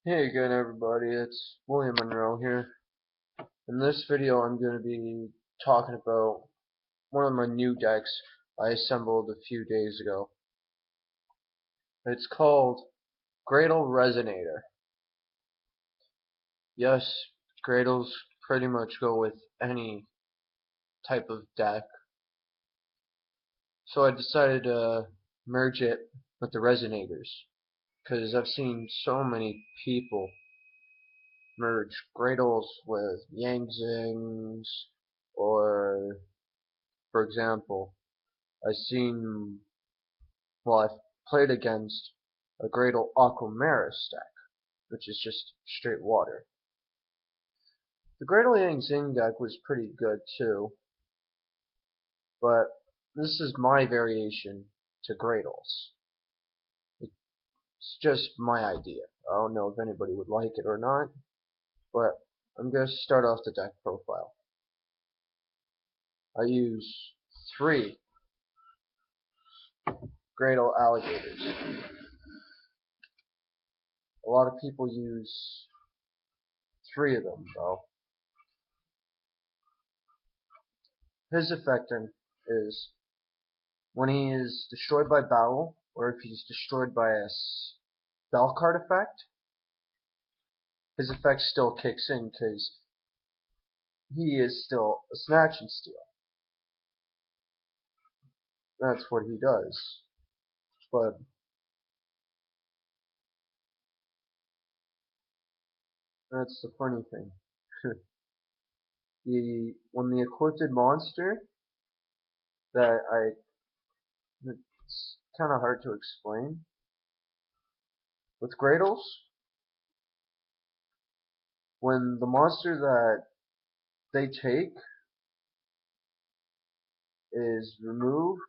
Hey again everybody, it's William Monroe here. In this video I'm going to be talking about one of my new decks I assembled a few days ago. It's called graydle resonator. Yes, graydles pretty much go with any type of deck. So I decided to merge it with the resonators because I've seen so many people merge graydles with Yangzings, or for example, I've played against a graydle Aquamaris deck, which is just straight water. The graydle Yangzing deck was pretty good too, but this is my variation to graydles. It's just my idea. I don't know if anybody would like it or not, but I'm going to start off the deck profile. I use 3 graydle alligators. A lot of people use 3 of them though. His effecting is when he is destroyed by battle, or if he's destroyed by a spell card effect, his effect still kicks in because he is still a snatch and steal. That's what he does. But that's the funny thing. When the equipped monster it's kind of hard to explain. With graydles, when the monster that they take is removed,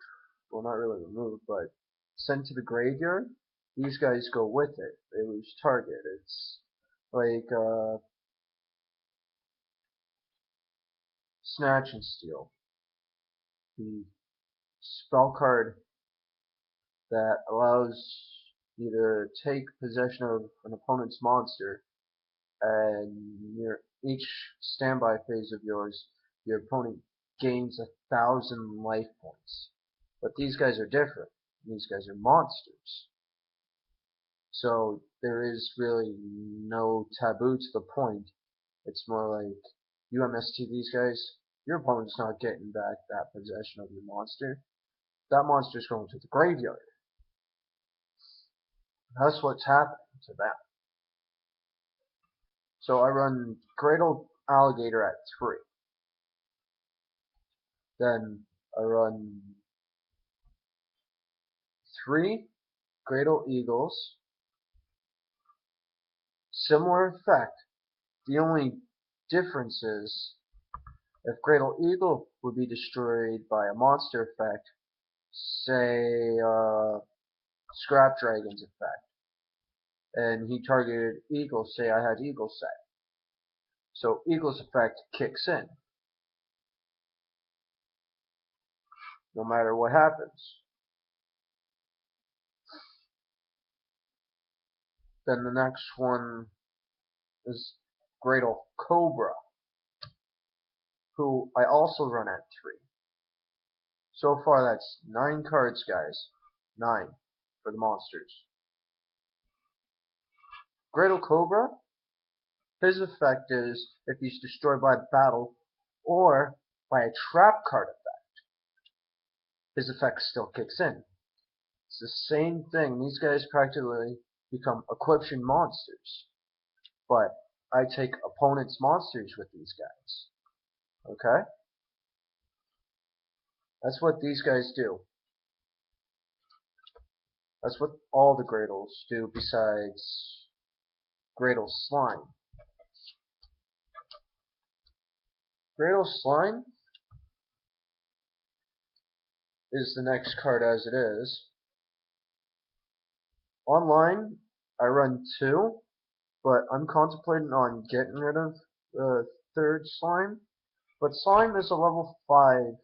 well, not really removed, but sent to the graveyard, these guys go with it. They lose target. It's like snatch and steal. The spell card that allows you to take possession of an opponent's monster, and each standby phase of yours, your opponent gains 1,000 life points. But these guys are different. These guys are monsters. So there is really no taboo to the point. It's more like you MST these guys, your opponent's not getting back that possession of your monster. That monster's going to the graveyard. That's what's happening to them. So I run graydle alligator at 3. Then I run 3 graydle eagles. Similar effect. The only difference is if graydle eagle would be destroyed by a monster effect, say scrap dragon's effect, and he targeted eagle, say I had eagle set. So eagle's effect kicks in, no matter what happens. Then the next one is graydle cobra, who I also run at 3. So far that's 9 cards, guys. 9 for the monsters. Graydle cobra, his effect is if he's destroyed by battle or by a trap card effect, his effect still kicks in. It's the same thing. These guys practically become equiption monsters. But I take opponent's monsters with these guys. Okay? That's what these guys do. That's what all the graydles do besides graydle slime. Graydle slime is the next card as it is. Online, I run 2, but I'm contemplating on getting rid of the 3rd slime. But slime is a level 5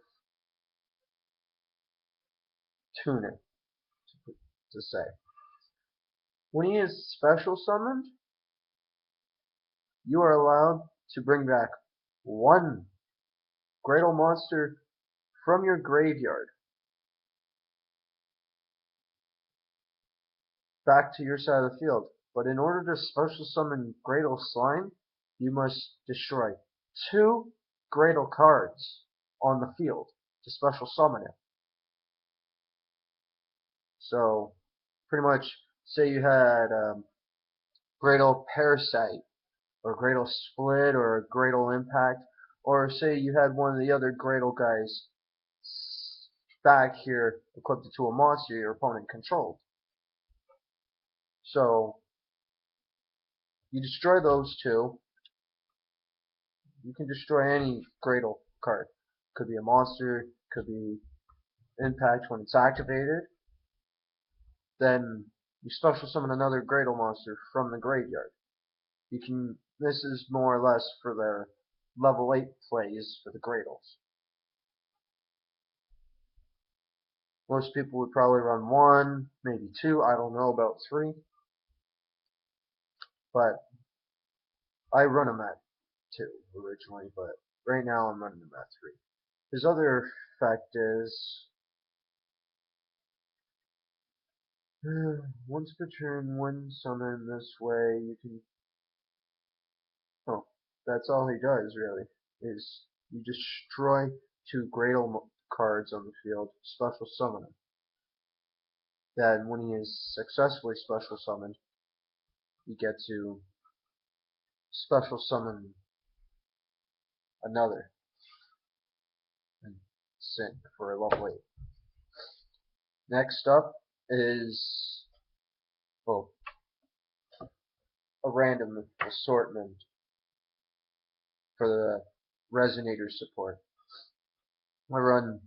tuner, to say. When he is special summoned, you are allowed to bring back one graydle monster from your graveyard back to your side of the field. But in order to special summon graydle slime, you must destroy 2 graydle cards on the field to special summon it. So, pretty much, say you had graydle parasite, or graydle split, or graydle impact, or say you had one of the other graydle guys back here equipped to a monster your opponent controlled. So you destroy those 2. You can destroy any graydle card. Could be a monster, could be impact when it's activated. Then you special summon another graydle monster from the graveyard. You can. This is more or less for their level 8 plays for the graydles. Most people would probably run 1, maybe 2. I don't know about 3. But I run them at 2 originally, but right now I'm running them at 3. His other effect is once per turn, when summoned this way, you can. Oh, that's all he does really. Is you destroy 2 graydle cards on the field, special summon him. Then, when he is successfully special summoned, you get to special summon another and sink for a level 8. Next up is, well, a random assortment for the resonator support. I run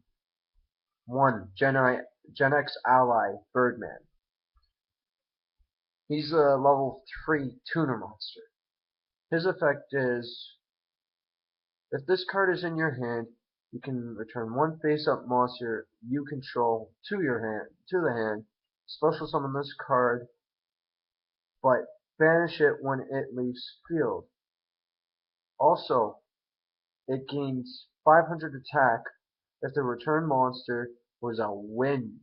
1 Gen X Ally Birdman. He's a level 3 tuner monster. His effect is, if this card is in your hand, you can return 1 face-up monster you control to the hand, special summon this card, but banish it when it leaves field. Also, it gains 500 attack if the return monster was a wind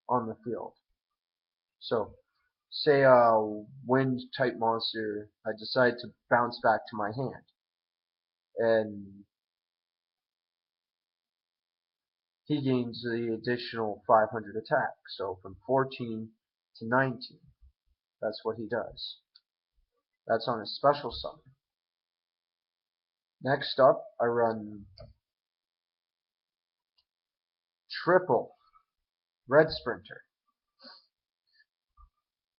on the field. So, say a wind type monster, I decide to bounce back to my hand, and he gains the additional 500 attack, so from 14 to 19. That's what he does. That's on his special summon. Next up, I run triple Red Sprinter.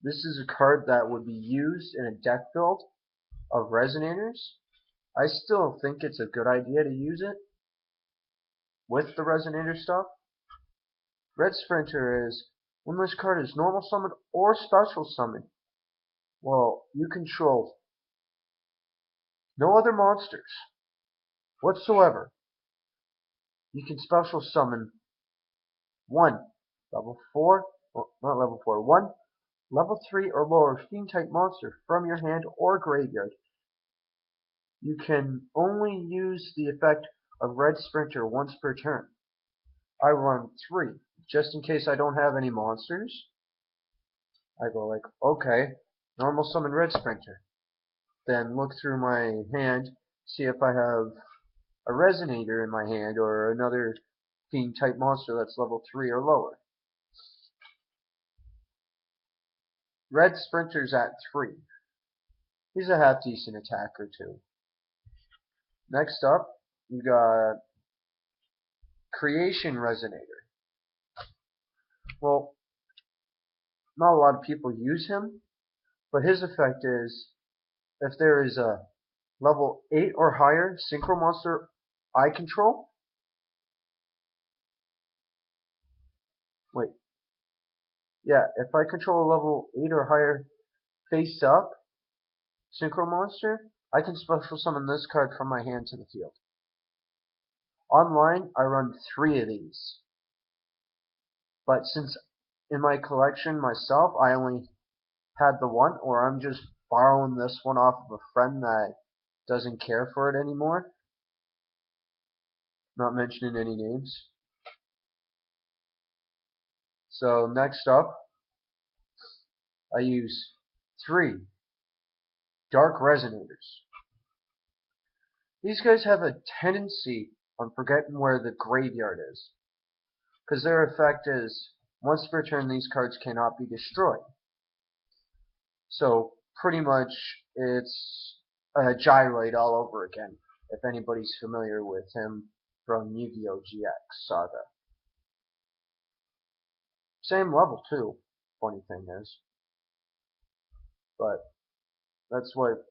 This is a card that would be used in a deck build of Resonators. I still think it's a good idea to use it with the Resonator stuff. Red Sprinter is, when this card is normal summoned or special summoned, well, you control no other monsters whatsoever. You can special summon 1 level 4, well, not level 4, 1 level 3 or lower fiend type monster from your hand or graveyard. You can only use the effect of Red Sprinter once per turn. I run 3, just in case I don't have any monsters. I go like, okay, normal summon Red Sprinter. Then look through my hand, see if I have a Resonator in my hand or another fiend type monster that's level 3 or lower. Red Sprinter's at 3. He's a half decent attacker too. Next up, you got Creation Resonator. Well, not a lot of people use him, but his effect is, if there is a level 8 or higher synchro monster I control, if I control a level 8 or higher face up synchro monster, I can special summon this card from my hand to the field. Online, I run 3 of these. But since in my collection myself, I only had the 1, or I'm just borrowing this one off of a friend that doesn't care for it anymore. Not mentioning any names. So next up, I use 3 dark resonators. These guys have a tendency on forgetting where the graveyard is, because their effect is, once per turn these cards cannot be destroyed. So pretty much it's a Gyrite all over again, if anybody's familiar with him from Yu-Gi-Oh! GX Saga. Same level too, funny thing is. But that's what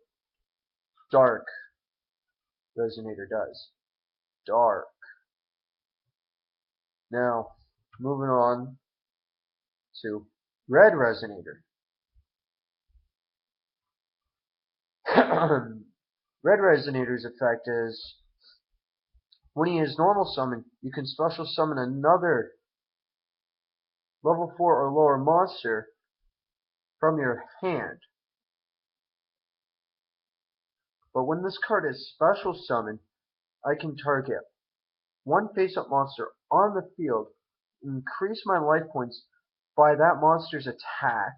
Dark Resonator does. Dark. Now, moving on to Red Resonator. Red Resonator's effect is, when he is normal summon, you can special summon another level 4 or lower monster from your hand. But when this card is special summoned, I can target one face-up monster on the field, increase my life points by that monster's attack,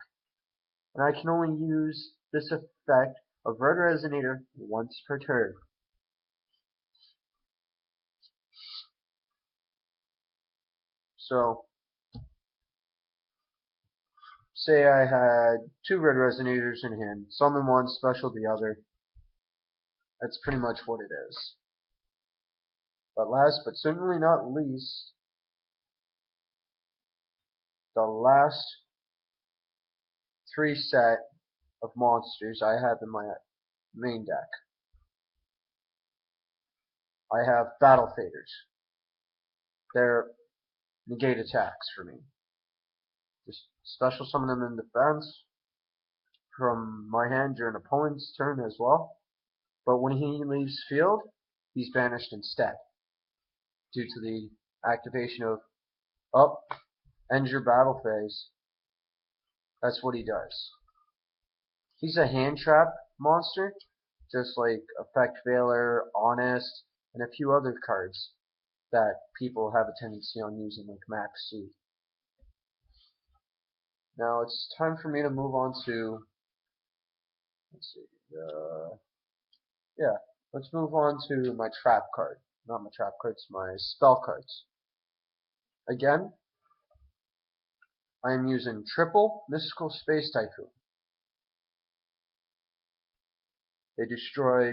and I can only use this effect of Red Resonator once per turn. So, say I had 2 Red Resonators in hand, summon one, special the other. That's pretty much what it is. But last but certainly not least, the last 3 set of monsters I have in my main deck. I have Battle Faders. They're negate attacks for me. Just special summon them in defense from my hand during an opponent's turn as well. But when he leaves field, he's banished instead, due to the activation of end your battle phase. That's what he does. He's a hand trap monster, just like Effect Veiler, Honest, and a few other cards that people have a tendency on using, like Max C. Now it's time for me to move on to, let's see, let's move on to my trap card. Not my trap cards, my spell cards. Again, I am using triple Mystical Space Typhoon. They destroy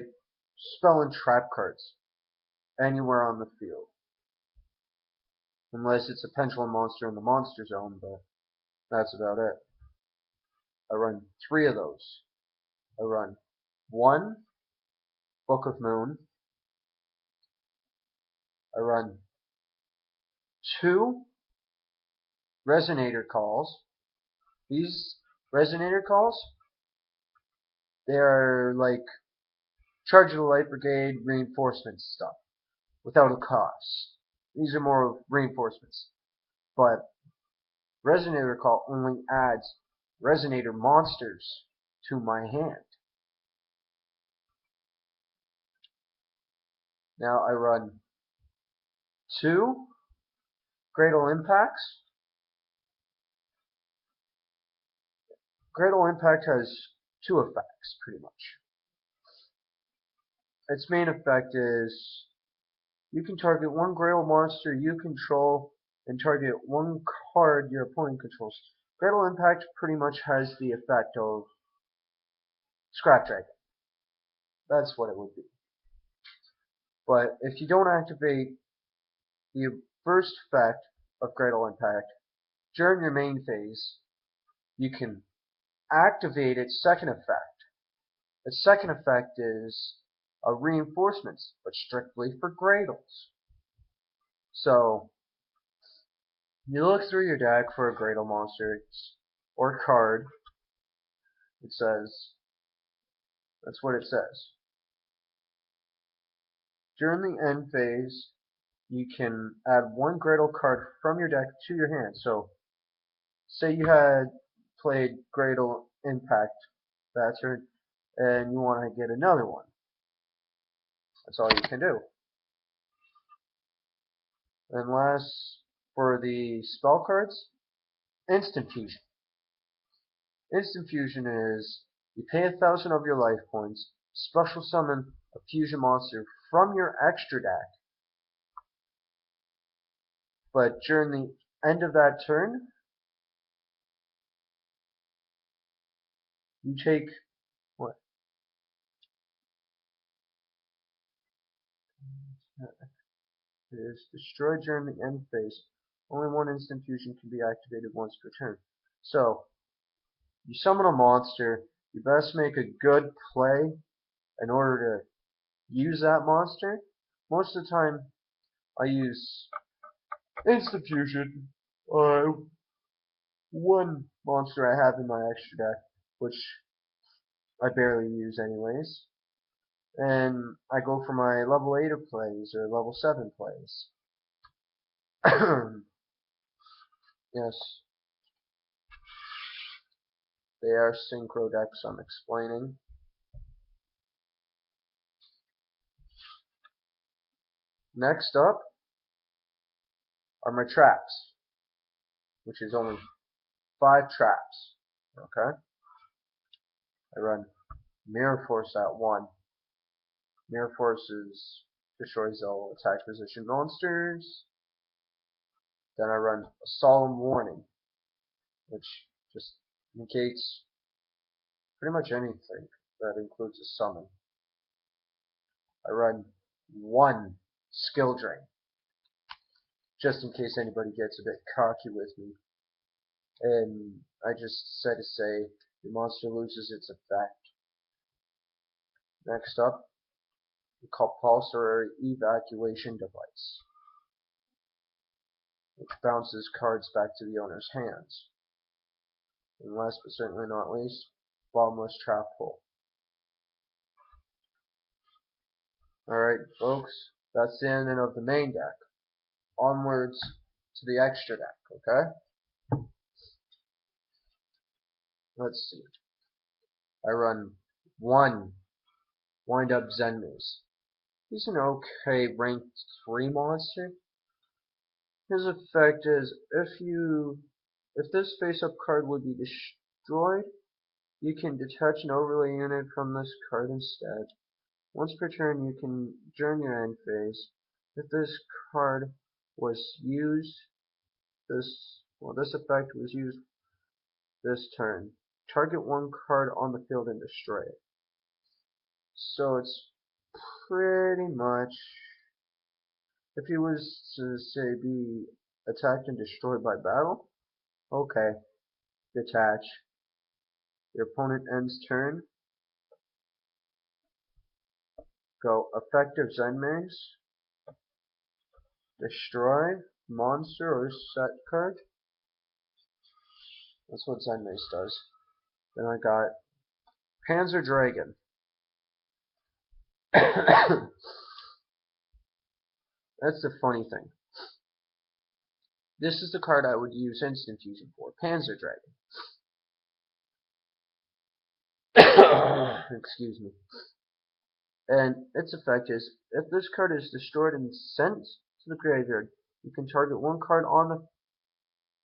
spell and trap cards anywhere on the field. Unless it's a pendulum monster in the monster zone, but that's about it. I run 3 of those. I run 1 Book of Moon. I run 2 Resonator Calls. These Resonator Calls, they are like Charge of the Light Brigade reinforcements stuff, without a cost. These are more of reinforcements. But Resonator Call only adds Resonator monsters to my hand. Now I run 2 graydle impacts. Graydle impact has 2 effects, pretty much. Its main effect is, you can target 1 graydle monster you control and target 1 card your opponent controls. Graydle impact pretty much has the effect of Scrap Dragon. That's what it would be. But if you don't activate the first effect of Graydle Impact during your main phase, you can activate its second effect. Its second effect is a reinforcements, but strictly for Graydles. So, you look through your deck for a Graydle monster or card. It says, that's what it says. During the end phase, you can add 1 Graydle card from your deck to your hand. So, say you had played Graydle Impact that turn, and you want to get another one. That's all you can do. And last, for the spell cards, Instant Fusion. Instant Fusion is you pay 1,000 of your life points, special summon a fusion monster from your extra deck, but during the end of that turn, you take what? It is destroyed during the end phase. Only one instant fusion can be activated once per turn. So, you summon a monster, you best make a good play in order to use that monster. Most of the time, I use instant fusion on one monster I have in my extra deck, which I barely use anyways. And I go for my level 8 of plays or level 7 plays. Yes, they are synchro decks I'm explaining. Next up are my traps, which is only 5 traps. Okay? I run Mirror Force at 1. Mirror Force destroys all attack position monsters. Then I run a Solemn Warning, which just negates pretty much anything that includes a summon. I run 1 Skill Drain, just in case anybody gets a bit cocky with me. And I just said to say your monster loses its effect. Next up, the Compulsory Evacuation Device, which bounces cards back to the owner's hands. And last but certainly not least, Bottomless Trap Hole. Alright folks, that's the ending of the main deck. Onwards to the extra deck, okay? Let's see. I run 1 Wind Up Zenmaze. He's an okay ranked 3 monster. His effect is if this face-up card would be destroyed, you can detach an overlay unit from this card instead. Once per turn, you can, during your end phase, if this card was used, this effect was used this turn, target 1 card on the field and destroy it. So it's pretty much, if he was to say be attacked and destroyed by battle, okay, detach. Your opponent ends turn. Go effective Zenmaze. Destroy monster or set card. That's what Zenmaze does. Then I got Panzer Dragon. That's the funny thing. This is the card I would use Instant Fusion for. Panzer Dragon. Excuse me. And its effect is, if this card is destroyed and sent to the graveyard, you can target 1 card on the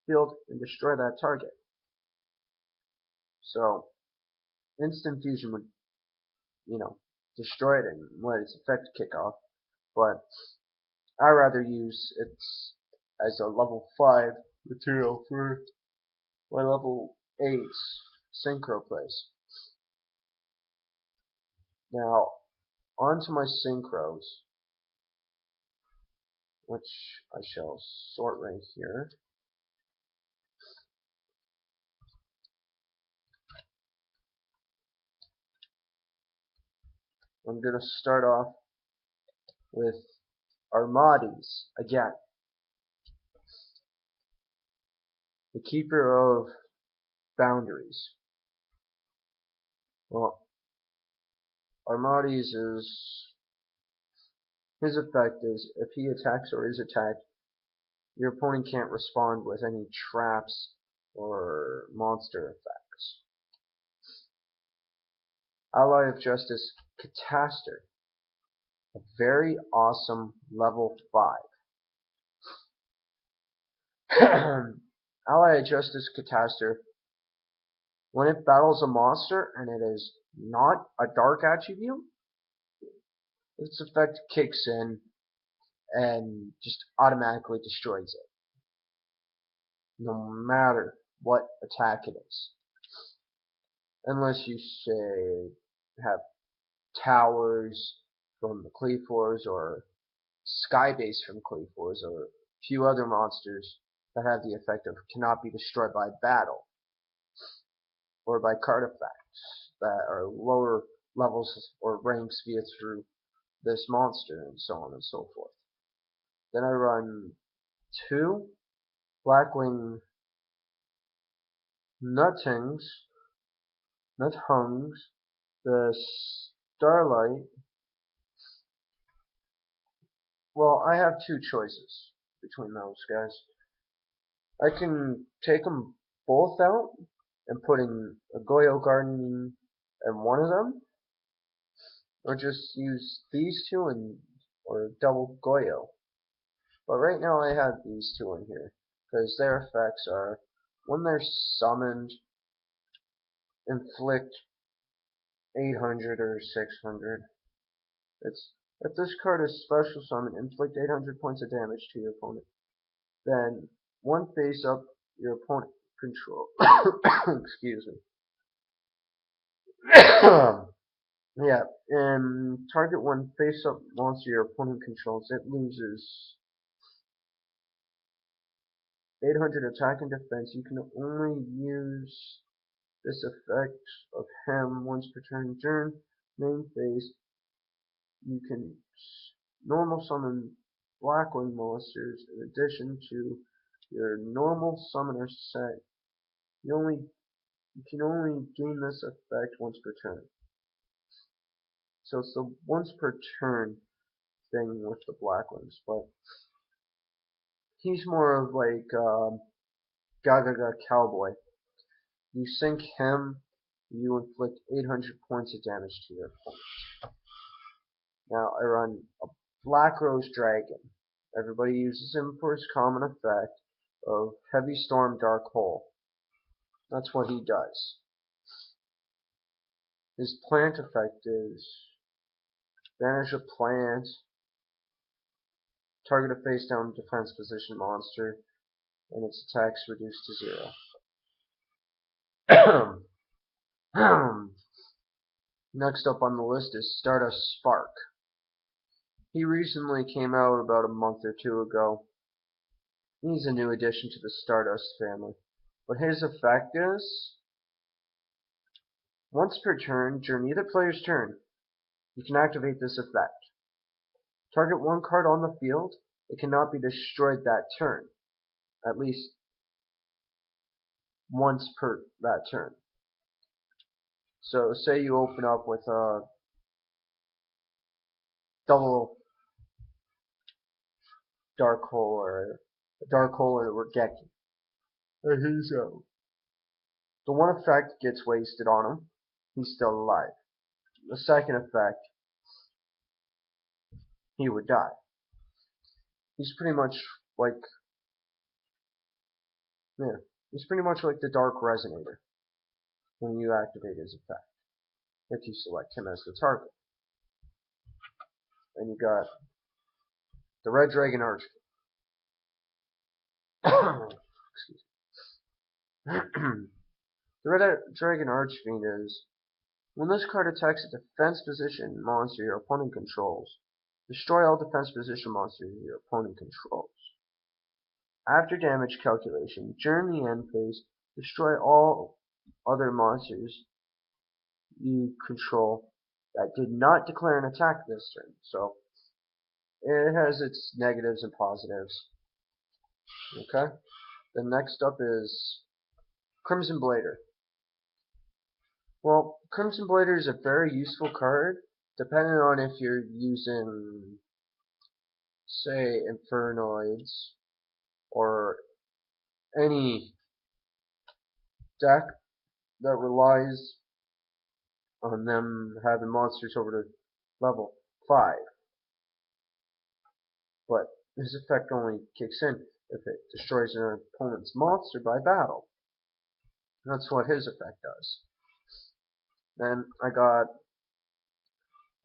field and destroy that target. So, Instant Fusion would, destroy it and let its effect kick off. But I rather use it as a level 5 material for my level 8 synchro plays. Now, onto my synchros, which I shall sort right here. I'm going to start off with Armades again. The Keeper of Boundaries. Well, Armades his effect is, if he attacks or is attacked, your opponent can't respond with any traps or monster effects. Ally of Justice Cataster, a very awesome level 5. Ally of Justice Cataster, when it battles a monster and it is not a dark attribute, its effect kicks in and just automatically destroys it, no matter what attack it is. Unless you say have towers from the Cleavors or Skybase from Cleavors or a few other monsters that have the effect of cannot be destroyed by battle or by card effects that are lower levels or ranks via through this monster and so on and so forth. Then I run 2 Blackwing Nuthungs, the Starlight. Well, I have 2 choices between those guys. I can take them both out and put in a Goyo Garden and one of them, or just use these 2 and or double Goyo. But right now I have these 2 in here because their effects are when they're summoned, inflict 800 or 600. If this card is special summon, inflict 800 points of damage to your opponent. Then one face up your opponent control. Excuse me. Yeah, and target one face up monster your opponent controls. It loses 800 attack and defense. You can only use this effect of him once per turn. Main phase, you can normal summon Blackwing monsters in addition to your normal summoner set. You can only gain this effect once per turn. So it's the once per turn thing with the Blackwings, but he's more of like Gaga Cowboy. You sink him, you inflict 800 points of damage to your opponent. Now I run a Black Rose Dragon. Everybody uses him for his common effect of Heavy Storm Dark Hole. That's what he does. His plant effect is banish a plant, target a face down defense position monster, and its attacks reduced to 0. Next up on the list is Stardust Spark. He recently came out about a month or 2 ago. He's a new addition to the Stardust family. But his effect is, once per turn, during either player's turn, you can activate this effect. Target one card on the field. It cannot be destroyed that turn. At least once per that turn. So say you open up with a double Dark Hole or a Dark Hole and a Regeki. And he's out. The one effect gets wasted on him. He's still alive. The second effect, he would die. He's pretty much like, he's pretty much like the Dark Resonator when you activate his effect, if you select him as the target. And you got the Red Dragon Archfiend. Excuse me. The Red Dragon Archfiend is, when this card attacks a defense position monster your opponent controls, destroy all defense position monsters your opponent controls. After damage calculation, during the end phase, destroy all other monsters you control that did not declare an attack this turn. So it has its negatives and positives. Okay? The next up is Crimson Blader. Well, Crimson Blader is a very useful card, depending on if you're using, say, Infernoids, or any deck that relies on them having monsters over to level 5. But his effect only kicks in if it destroys an opponent's monster by battle. That's what his effect does. Then I got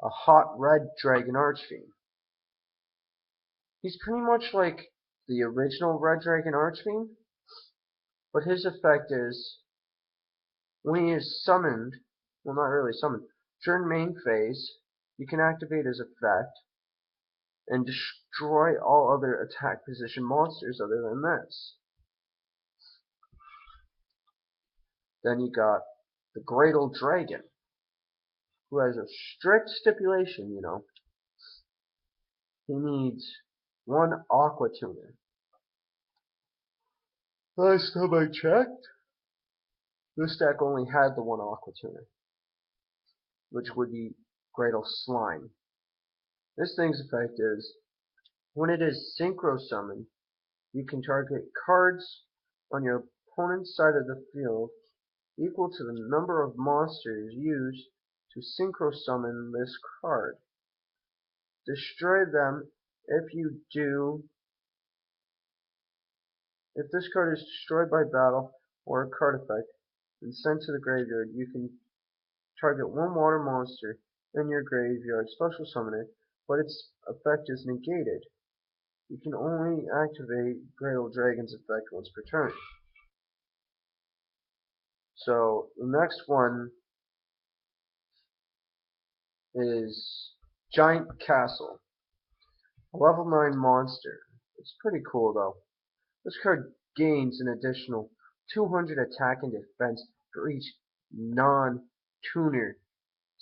a hot red dragon archfiend. He's pretty much like the original red dragon archfiend, but his effect is when he is summoned, well, not really summoned, during main phase, you can activate his effect and destroy all other attack position monsters other than this. Then you got the graydle dragon, who has a strict stipulation, He needs 1 aqua tuner. Last time I checked, this deck only had the 1 aqua tuner, which would be graydle slime. This thing's effect is, when it is synchro summoned, you can target cards on your opponent's side of the field equal to the number of monsters used to synchro summon this card. Destroy them if you do. If this card is destroyed by battle or a card effect and sent to the graveyard, you can target 1 water monster in your graveyard, special summon it, but its effect is negated. You can only activate Graydle Dragon's effect once per turn. So the next one is Giant Castle, a level 9 monster. It's pretty cool though. This card gains an additional 200 attack and defense for each non-tuner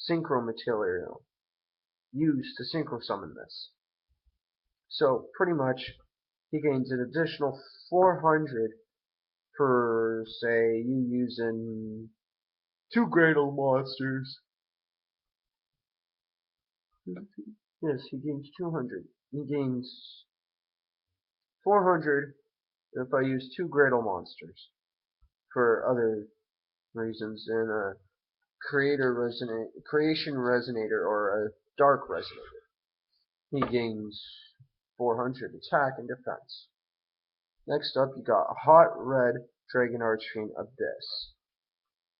synchro material used to synchro summon this. So pretty much he gains an additional 400 for, say, you using 2 Graydle monsters. Yes, he gains 200. He gains 400 if I use 2 Graydle monsters for other reasons in a creation resonator or a dark resonator. He gains 400 attack and defense. Next up, you got Hot Red Dragon Archfiend Abyss.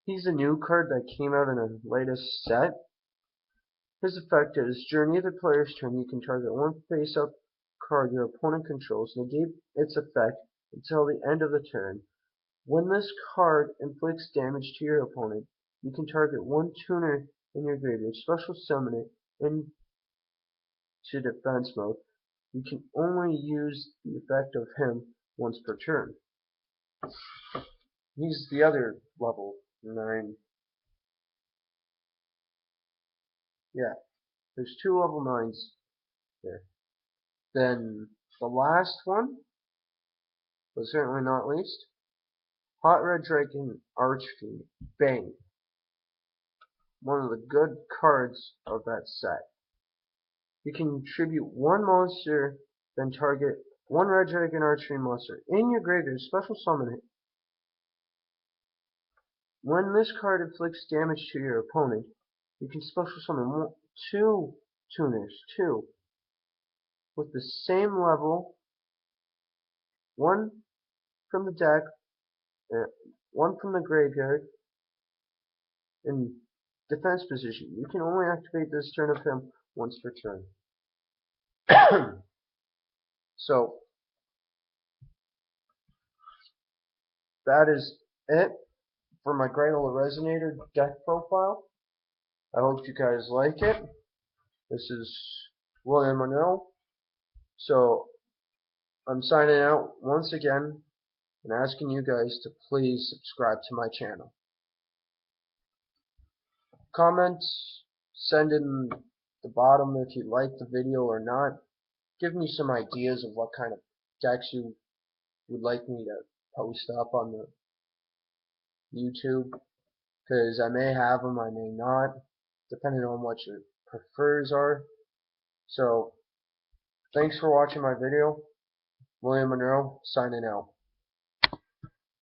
He's a new card that came out in the latest set. His effect is, during either player's turn, you can target 1 face-up card your opponent controls, negate its effect until the end of the turn. When this card inflicts damage to your opponent, you can target 1 tuner in your graveyard, special summon it into defense mode. You can only use the effect of him once per turn. He's the other level 9. Yeah, there's 2 level 9s there. Then the last one, but certainly not least, Hot Red Dragon Archfiend Bane. One of the good cards of that set. You can contribute 1 monster, then target 1 Red Dragon Archfiend monster in your graveyard, special summon it. When this card inflicts damage to your opponent, you can special summon 2 tuners, 2, with the same level, 1 from the deck, 1 from the graveyard, in defense position. You can only activate this turn of him once per turn. So that is it for my graydle resonator deck profile. I hope you guys like it. This is William Monroe. So I'm signing out once again and asking you guys to please subscribe to my channel. Comments, send in the bottom if you like the video or not. Give me some ideas of what kind of decks you would like me to post up on the YouTube, because I may have them, I may not, depending on what your prefers are. So thanks for watching my video. William Monroe signing out.